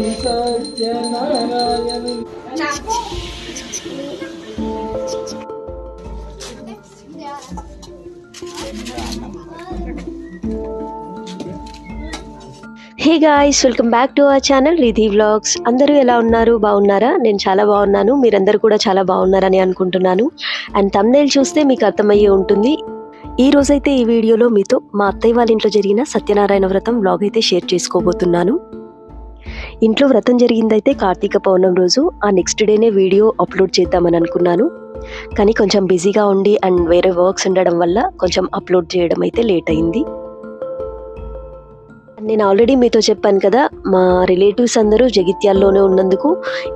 Hey guys, welcome back to our channel Ridhi vlogs. అందరూ ఎలా ఉన్నారు? బాగున్నారా? నేను చాలా బాగున్నాను. మీరందరూ కూడా చాలా బాగున్నారని అనుకుంటున్నాను. అండ్ థంబ్నెయిల్ చూస్తే మీకు అర్థమయ్యే ఉంటుంది. ఈ రోజైతే ఈ వీడియోలో మీతో మా అత్తయ్య వాళ్ళ ఇంట్లో జరిగిన సత్యనారాయణ వ్రతం వ్లాగ్ అయితే షేర్ చేసుకోబోతున్నాను. ఇంట్లో వ్రతం జరిగిందైతే కార్తీక పౌర్ణమి రోజు. ఆ నెక్స్ట్ డేనే వీడియో అప్లోడ్ చేద్దామని అనుకున్నాను. కానీ కొంచెం బిజీగా ఉండి అండ్ వేరే వర్క్స్ ఉండడం వల్ల కొంచెం అప్లోడ్ చేయడం అయితే లేట్ అయింది. నేను ఆల్రెడీ మీతో చెప్పాను కదా, మా రిలేటివ్స్ అందరూ జగిత్యాల్లోనే ఉన్నందుకు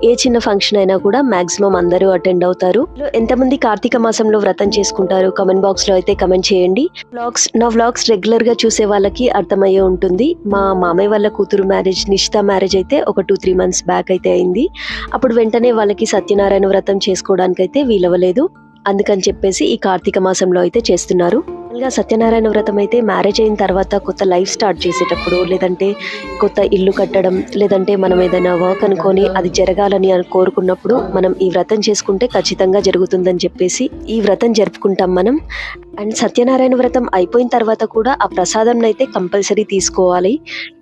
ఏ చిన్న ఫంక్షన్ అయినా కూడా మ్యాక్సిమం అందరూ అటెండ్ అవుతారు. ఎంతమంది కార్తీక మాసంలో వ్రతం చేసుకుంటారు కమెంట్ బాక్స్ లో అయితే కమెంట్ చేయండి. నా వ్లాగ్స్ రెగ్యులర్ గా చూసే వాళ్ళకి అర్థమయ్యే ఉంటుంది. మా మామయ్య వాళ్ళ కూతురు మ్యారేజ్, నిశ్చిత మ్యారేజ్ అయితే ఒక 2-3 months బ్యాక్ అయితే అయింది. అప్పుడు వెంటనే వాళ్ళకి సత్యనారాయణ వ్రతం చేసుకోవడానికి అయితే వీలవ్వలేదు. అందుకని చెప్పేసి ఈ కార్తీక మాసంలో అయితే చేస్తున్నారు. సత్యనారాయణ వ్రతం అయితే మ్యారేజ్ అయిన తర్వాత కొత్త లైఫ్ స్టార్ట్ చేసేటప్పుడు, లేదంటే కొత్త ఇల్లు కట్టడం, లేదంటే మనం ఏదైనా వర్క్ అనుకొని అది జరగాలని కోరుకున్నప్పుడు మనం ఈ వ్రతం చేసుకుంటే ఖచ్చితంగా జరుగుతుందని చెప్పేసి ఈ వ్రతం జరుపుకుంటాం మనం. అండ్ సత్యనారాయణ వ్రతం అయిపోయిన తర్వాత కూడా ఆ ప్రసాదం అయితే కంపల్సరీ తీసుకోవాలి.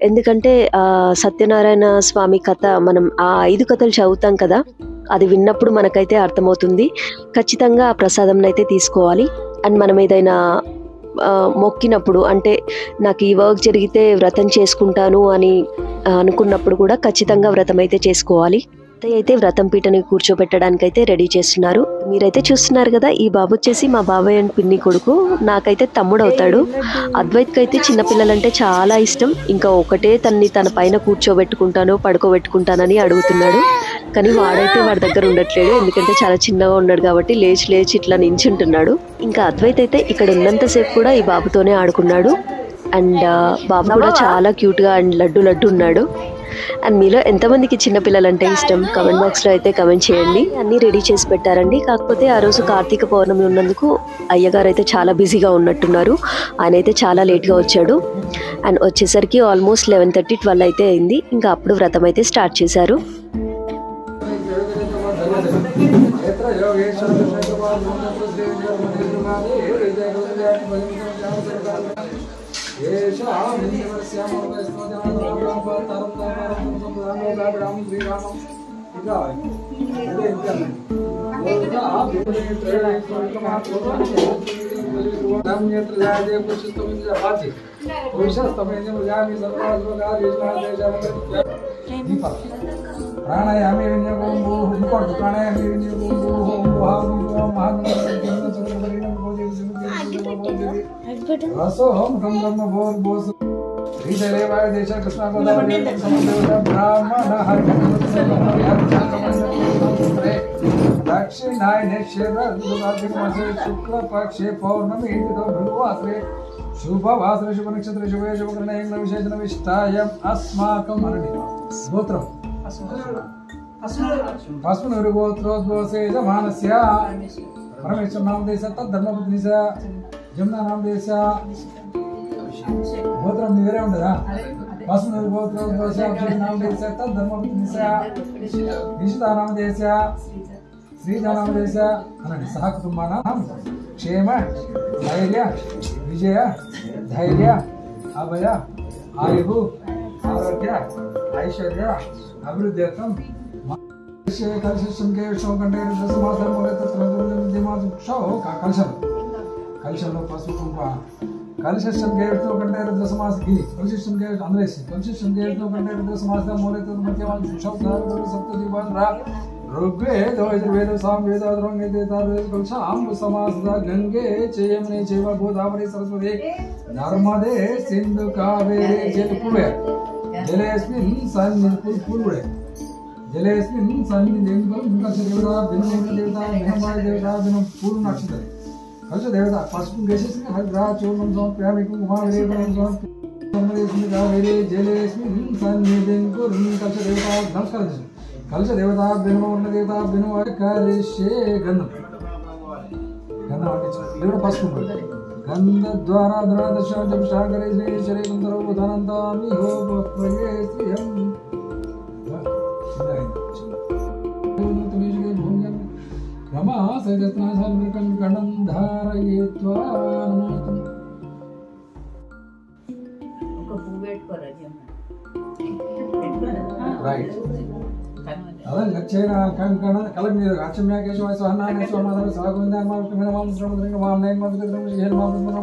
ఎందుకంటే సత్యనారాయణ స్వామి కథ మనం ఆ 5 కథలు చదువుతాం కదా, అది విన్నప్పుడు మనకైతే అర్థమవుతుంది. ఖచ్చితంగా ఆ ప్రసాదం అయితే తీసుకోవాలి. అండ్ మనం ఏదైనా మొక్కినప్పుడు, అంటే నాకు ఈ వర్క్ జరిగితే వ్రతం చేసుకుంటాను అని అనుకున్నప్పుడు కూడా ఖచ్చితంగా వ్రతం అయితే చేసుకోవాలి. అయితే వ్రతం పీటని కూర్చోబెట్టడానికి అయితే రెడీ చేస్తున్నారు. మీరైతే చూస్తున్నారు కదా, ఈ బాబు వచ్చేసి మా బాబాయ్ అండ్ పిన్ని కొడుకు. నాకైతే తమ్ముడు అవుతాడు. అద్వైత్కి అయితే చిన్నపిల్లలంటే చాలా ఇష్టం. ఇంకా ఒకటే తన పైన కూర్చోబెట్టుకుంటాను, పడుకోబెట్టుకుంటానని అడుగుతున్నాడు. కానీ వాడైతే వాడి దగ్గర ఉండట్లేడు, ఎందుకంటే చాలా చిన్నగా ఉన్నాడు కాబట్టి లేచి ఇట్లా నించుంటున్నాడు. ఇంకా అద్వైత్ అయితే ఇక్కడ ఉన్నంతసేపు కూడా ఈ బాబుతోనే ఆడుకున్నాడు. అండ్ బాబు కూడా చాలా క్యూట్గా అండ్ లడ్డు ఉన్నాడు. అండ్ మీలో ఎంతమందికి చిన్నపిల్లలు అంటే ఇష్టం కమెంట్ బాక్స్లో అయితే కమెంట్ చేయండి. అన్నీ రెడీ చేసి పెట్టారండి. కాకపోతే ఆ రోజు కార్తీక పౌర్ణమి ఉన్నందుకు అయ్యగారు అయితే చాలా బిజీగా ఉన్నట్టున్నారు. ఆయన అయితే చాలా లేట్గా వచ్చాడు. అండ్ వచ్చేసరికి ఆల్మోస్ట్ 11:30-12 అయితే అయింది. ఇంకా అప్పుడు వ్రతం అయితే స్టార్ట్ చేశారు. ప్రాణాయామే వినియోగంబు ఇంకోటి ప్రాణాయామే వినియోగంబు రసోహం కం బ్రహ్మ భోర్ భోస్ శ్రీశైలేవాయ దేశ కృష్ణ గోదావరి బ్రాహ్మణ దక్షిణాయనేశ్వర శుక్ల పక్షే పౌర్ణమి భృగువాసరే శుభవాసర శుభ నక్షత్ర శుభ శుభకరణ విశేషణ విష్టాయం అస్మాకం అరణి గోత్రం పశ్మనూరు గోత్రోద్భవసే మానస్య పరమేశ్వర నామదేశ తద్ధర్మపత్నిశ జమునా నామదేశ గోత్రం వేరే ఉండదా? పశ్మనూరు గోత్రోద్భవస నామదేశ తద్ధర్మపత్నిశ నిషితా నామదేశ శ్రీజా నామదేశ అనండి. సహ కుటుంబానాం క్షేమ ధైర్య విజయ ధైర్య అభయ ఆయు ఆరోగ్య ఐశ్వర్య అభివృద్ధ్యర్థం కలశంలో పసుపు కుంకుమ కలశం గేడుతో కంటే రుద్ర సమాసకి కలశం గేడు అందరేసి కలశం గేడుతో కంటే రుద్ర సమాస మూలతో మధ్యవాన్ సప్తదీపాంధ్ర ఋగ్వేదో యజుర్వేదో సామవేదో అథర్వణవేదో కలశాం సమాసద గంగే చేయమనే చైవ గోదావరి సరస్వతి నర్మదే సింధు కావేరి జలపువే జలేస్మిన్ సన్నిధి పూర్వే జలేస్మిన్ సన్నిధి కలశ దేవత భిన్న దేవత భిన్నమాయ దేవత భిన్న పూర్వ నక్షత్ర కలశ దేవత పసుపు గేసేసి హరిగ్రహ చూర్ణం సమర్పయామి కుంకుమ విలేపనం సమర్పయామి కావేరి జలేస్మిన్ సన్నిధి కలశ దేవత నమస్కారం చేసి కలశ దేవత భిన్న దేవత భిన్న కలిషే గంధం అంటే పసుపు గంధ ద్వారా సాగరే శ్రీ శరీరం ధనంతామి रमा सजत्नासर्वकं गणं धारयित्वा రైట్ అలా లక్ష్యన కంకణ కలం మీద అచ్చమ్యాకేశవ సహనాన స్వమాదర సాగుందాన మామకమైన మామశ్రమద్రంగ మామనైన మామద్రంగ హేర్ మామద్రంగ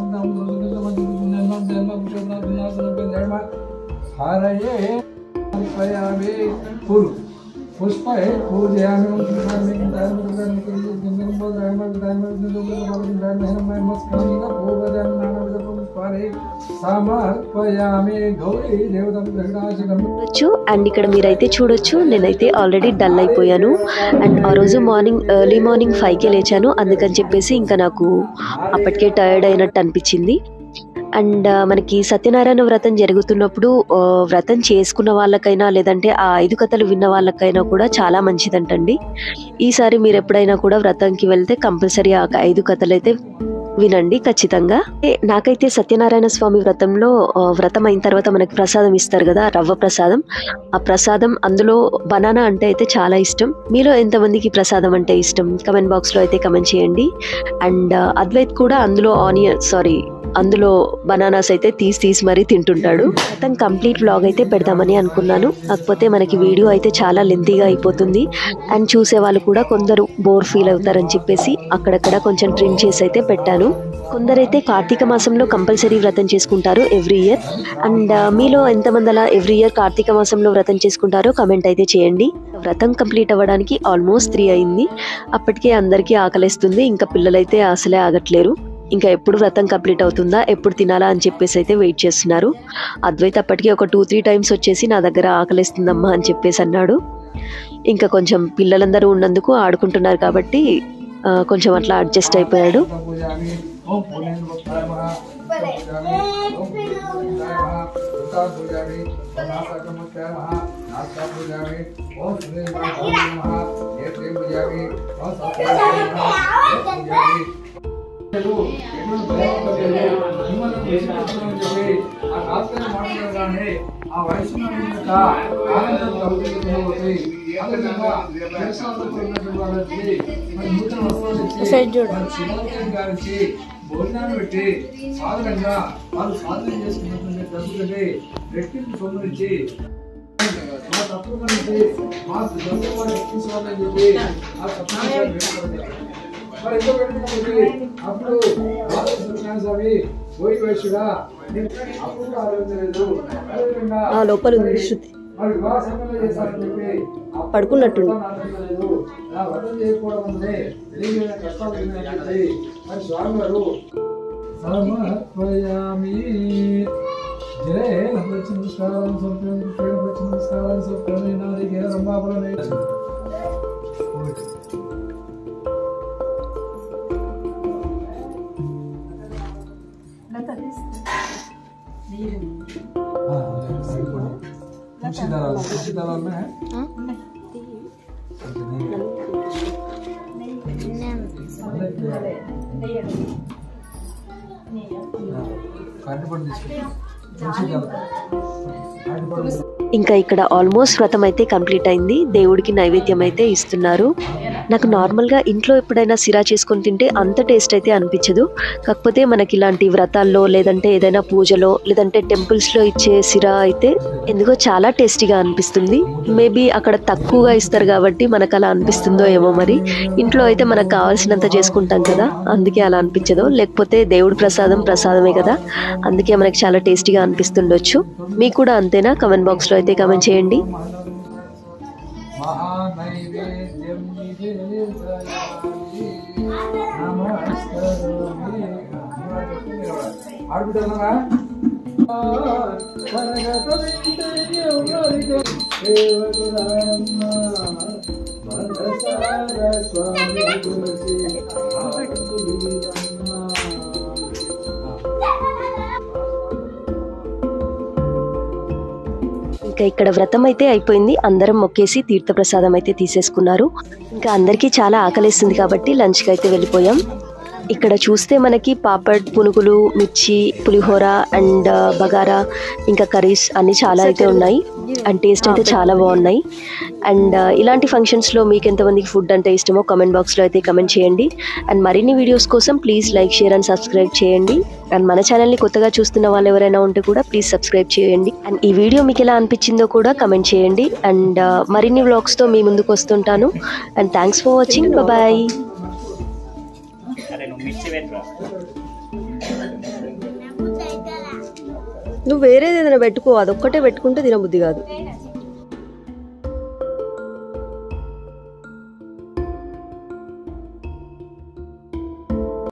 హరయే పయామి ఫుల్ పుష్ప పూజయామి అండ్ ఇక్కడ మీరైతే చూడొచ్చు, నేనైతే ఆల్రెడీ డల్ అయిపోయాను. అండ్ ఆ రోజు ఎర్లీ మార్నింగ్ 5కే లేచాను. అందుకని చెప్పేసి ఇంకా నాకు అప్పటికే టైర్డ్ అయినట్టు అనిపించింది. అండ్ మనకి సత్యనారాయణ వ్రతం జరుగుతున్నప్పుడు వ్రతం చేసుకున్న వాళ్ళకైనా లేదంటే ఆ 5 కథలు విన్న వాళ్ళకైనా కూడా చాలా మంచిదంటండి. ఈసారి మీరు ఎప్పుడైనా కూడా వ్రతంకి వెళ్తే కంపల్సరీ ఆ 5 కథలు అయితే వినండి ఖచ్చితంగా. నాకైతే సత్యనారాయణ స్వామి వ్రతంలో వ్రతం అయిన తర్వాత మనకి ప్రసాదం ఇస్తారు కదా, రవ్వ ప్రసాదం. ఆ ప్రసాదం అందులో బనానా అంటే అయితే చాలా ఇష్టం. మీలో ఎంతమందికి ప్రసాదం అంటే ఇష్టం కమెంట్ బాక్స్ లో అయితే కమెంట్ చేయండి. అండ్ అద్వైత్ కూడా అందులో బనానాస్ అయితే తీసి మరీ తింటుంటాడు. మొత్తం కంప్లీట్ వ్లాగ్ అయితే పెడదామని అనుకున్నాను. కాకపోతే మనకి వీడియో అయితే చాలా లెంతీగా అయిపోతుంది. అండ్ చూసే వాళ్ళు కూడా కొందరు బోర్ ఫీల్ అవుతారని చెప్పేసి అక్కడక్కడ కొంచెం ట్రిమ్ చేసి అయితే పెట్టాను. కొందరైతే కార్తీక మాసంలో కంపల్సరీ వ్రతం చేసుకుంటారు ఎవ్రీ ఇయర్. అండ్ మీలో ఎంతమంది అలా ఎవ్రీ ఇయర్ కార్తీక మాసంలో వ్రతం చేసుకుంటారో కమెంట్ అయితే చేయండి. వ్రతం కంప్లీట్ అవ్వడానికి ఆల్మోస్ట్ 3 అయింది. అప్పటికే అందరికీ ఆకలిస్తుంది. ఇంకా పిల్లలైతే అసలే ఆగట్లేరు. ఇంకా ఎప్పుడు వ్రతం కంప్లీట్ అవుతుందా, ఎప్పుడు తినాలా అని చెప్పేసి అయితే వెయిట్ చేస్తున్నారు. అద్వైత్ అప్పటికి ఒక 2-3 టైమ్స్ వచ్చేసి నా దగ్గర ఆకలిస్తుందమ్మా అని చెప్పేసి అన్నాడు. ఇంకా కొంచెం పిల్లలందరూ ఉన్నందుకు ఆడుకుంటున్నారు కాబట్టి కొంచెం అట్లా అడ్జస్ట్ అయిపోయాడు. ఆ వయసు ఆనందం కలుగుతుంది. భోజనాన్ని పెట్టి సాధనంగా వాళ్ళు సాధన చేసుకున్నటువంటి ప్రభుత్వమే రెట్టింపు సొమ్మునిచ్చి మా తప్పు నుంచి మా వాళ్ళు ఎక్కించుకోవాలని చెప్పి ఆ తప్పు మరి ఎంతో పెట్టుకుంటుంది. అప్పుడు స్వామి పోయి వయసుగా అప్పుడు ఆలోచించలేదు. లోపల మరి వివాహ సమయంలో చేశారని చెప్పి పడుకున్నట్టు వ్రతం చేయకపోవడం వల్లే తెలియని కష్టాలు చెప్పి మరి స్వామి వారు సమర్పయామి జరే నమస్కారం నమస్కారం సొప్పని నాదికే రంభాపురమే तुलसी दाल में है ఇంకా ఇక్కడ ఆల్మోస్ట్ వ్రతం అయితే కంప్లీట్ అయింది. దేవుడికి నైవేద్యం అయితే ఇస్తున్నారు. నాకు నార్మల్గా ఇంట్లో ఎప్పుడైనా సిరా చేసుకొని తింటే అంత టేస్ట్ అయితే అనిపించదు. కాకపోతే మనకి ఇలాంటి వ్రతాల్లో లేదంటే ఏదైనా పూజలో లేదంటే టెంపుల్స్లో ఇచ్చే సిరా అయితే ఎందుకో చాలా టేస్టీగా అనిపిస్తుంది. మేబీ అక్కడ తక్కువగా ఇస్తారు కాబట్టి మనకు అలా అనిపిస్తుందో ఏమో. మరి ఇంట్లో అయితే మనకు కావాల్సినంత చేసుకుంటాం కదా, అందుకే అలా అనిపించదు. లేకపోతే దేవుడి ప్రసాదమే కదా, అందుకే మనకి చాలా టేస్టీగా అనిపిస్తుండొచ్చు. మీకు కూడా అంతేనా? కమెంట్ బాక్స్లో అయితే కమెంట్ చేయండి. ఇంకా ఇక్కడ వ్రతం అయితే అయిపోయింది. అందరం మొక్కేసి తీర్థప్రసాదం అయితే తీసేసుకున్నారు. ఇంకా అందరికీ చాలా ఆకలిస్తుంది కాబట్టి లంచ్కి అయితే వెళ్ళిపోయాం. ఇక్కడ చూస్తే మనకి పాపడ్, పునుగులు, మిర్చి, పులిహోర అండ్ బగారా ఇంకా కర్రీస్ అన్నీ చాలా అయితే ఉన్నాయి. అండ్ టేస్ట్ అయితే చాలా బాగున్నాయి. అండ్ ఇలాంటి ఫంక్షన్స్లో మీకు ఎంతమందికి ఫుడ్ అంటే ఇష్టమో కమెంట్ బాక్స్లో అయితే కమెంట్ చేయండి. అండ్ మరిన్ని వీడియోస్ కోసం please like, share and subscribe చేయండి. అండ్ మన ఛానల్ని కొత్తగా చూస్తున్న వాళ్ళు ఎవరైనా ఉంటే కూడా ప్లీజ్ సబ్స్క్రైబ్ చేయండి. అండ్ ఈ వీడియో మీకు ఎలా అనిపించిందో కూడా కమెంట్ చేయండి. అండ్ మరిన్ని వ్లాగ్స్తో మీ ముందుకు వస్తుంటాను. And thanks for watching. Bye. నువ్వు వేరేది ఏదైనా పెట్టుకో, అదొక్కటే పెట్టుకుంటే తినబుద్ధి కాదు.